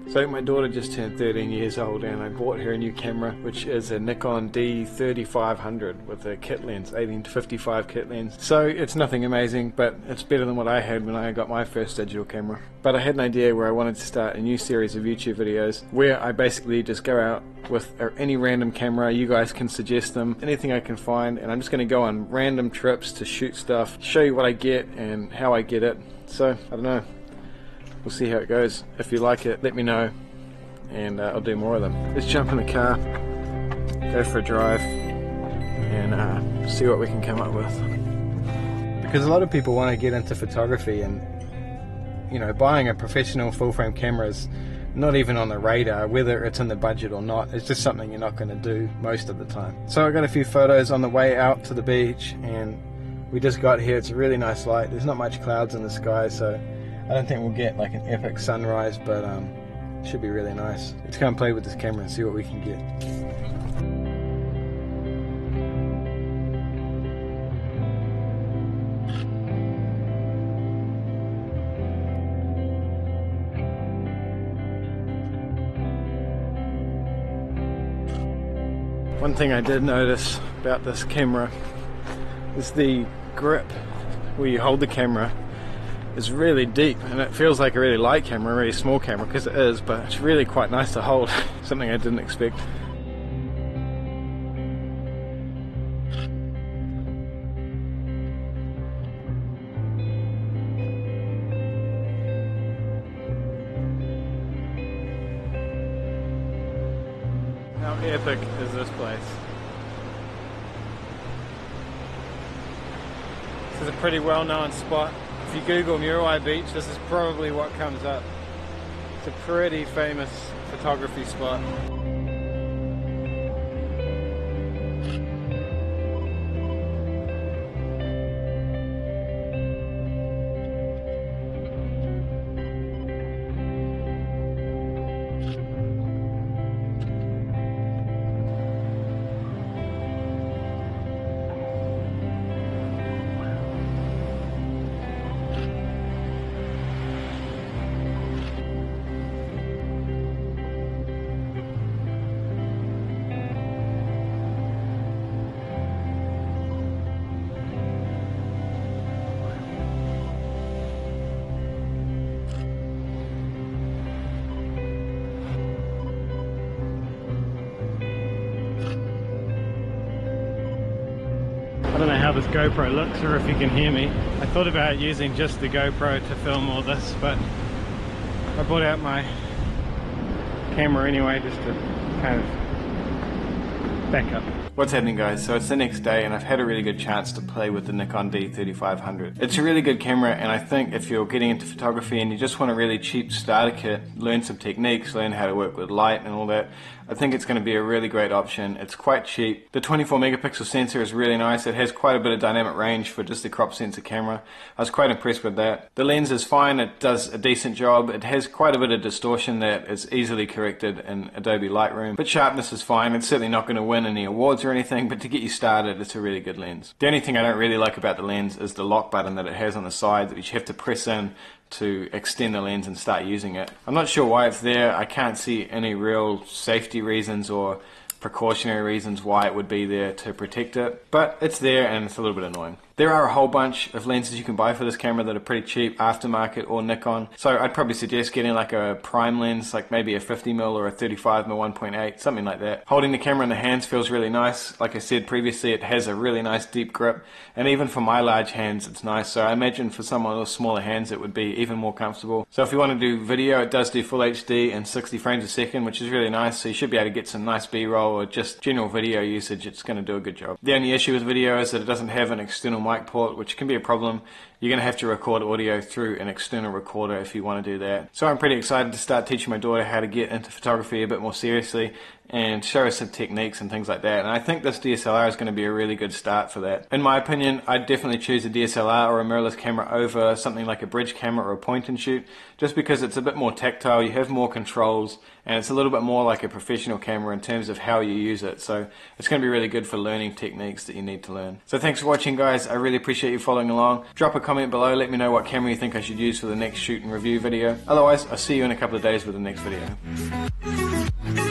So my daughter just turned 13 years old and I bought her a new camera, which is a Nikon D3500 with a kit lens, 18-55 kit lens. So it's nothing amazing, but it's better than what I had when I got my first digital camera. But I had an idea where I wanted to start a new series of YouTube videos where I basically just go out with any random camera. You guys can suggest them, anything I can find, and I'm just going to go on random trips to shoot stuff, show you what I get and how I get it. So, I don't know. We'll see how it goes. If you like it, let me know, and I'll do more of them. Let's jump in the car, go for a drive, and see what we can come up with. Because a lot of people want to get into photography, and you know, buying a professional full-frame camera is not even on the radar, whether it's in the budget or not. It's just something you're not going to do most of the time. So I got a few photos on the way out to the beach, and we just got here. It's a really nice light. There's not much clouds in the sky, so I don't think we'll get like an epic sunrise, but it should be really nice. Let's go and play with this camera and see what we can get. One thing I did notice about this camera is the grip where you hold the camera is really deep, and it feels like a really light camera, a really small camera, because it is, but it's really quite nice to hold. Something I didn't expect. How epic is this place? This is a pretty well-known spot. If you Google Murai Beach, this is probably what comes up. It's a pretty famous photography spot. I don't know how this GoPro looks or if you can hear me. I thought about using just the GoPro to film all this, but I brought out my camera anyway just to kind of back up. What's happening, guys? So it's the next day and I've had a really good chance to play with the Nikon D3500. It's a really good camera, and I think if you're getting into photography and you just want a really cheap starter kit, learn some techniques, learn how to work with light and all that, I think it's going to be a really great option. It's quite cheap. The 24 megapixel sensor is really nice. It has quite a bit of dynamic range for just the crop sensor camera. I was quite impressed with that. The lens is fine. It does a decent job. It has quite a bit of distortion that is easily corrected in Adobe Lightroom. But sharpness is fine. It's certainly not going to win any awards or anything, but to get you started, it's a really good lens. The only thing I don't really like about the lens is the lock button that it has on the side, which you have to press in to extend the lens and start using it. I'm not sure why it's there. I can't see any real safety reasons or precautionary reasons why it would be there to protect it, but it's there and it's a little bit annoying. There are a whole bunch of lenses you can buy for this camera that are pretty cheap, aftermarket or Nikon, so I'd probably suggest getting like a prime lens, like maybe a 50mm or a 35mm 1.8, something like that. Holding the camera in the hands feels really nice. Like I said previously, it has a really nice deep grip, and even for my large hands it's nice, so I imagine for someone with smaller hands it would be even more comfortable. So if you want to do video, it does do full HD and 60 frames a second, which is really nice, so you should be able to get some nice B-roll or just general video usage. It's going to do a good job. The only issue with video is that it doesn't have an external mic port, which can be a problem. You're going to have to record audio through an external recorder if you want to do that. So I'm pretty excited to start teaching my daughter how to get into photography a bit more seriously, and show us some techniques and things like that. And I think this DSLR is going to be a really good start for that. In my opinion, I'd definitely choose a DSLR or a mirrorless camera over something like a bridge camera or a point and shoot, just because it's a bit more tactile, you have more controls, and it's a little bit more like a professional camera in terms of how you use it. So it's going to be really good for learning techniques that you need to learn. So thanks for watching, guys. I really appreciate you following along. Drop a comment below, let me know what camera you think I should use for the next shoot and review video. Otherwise, I'll see you in a couple of days with the next video.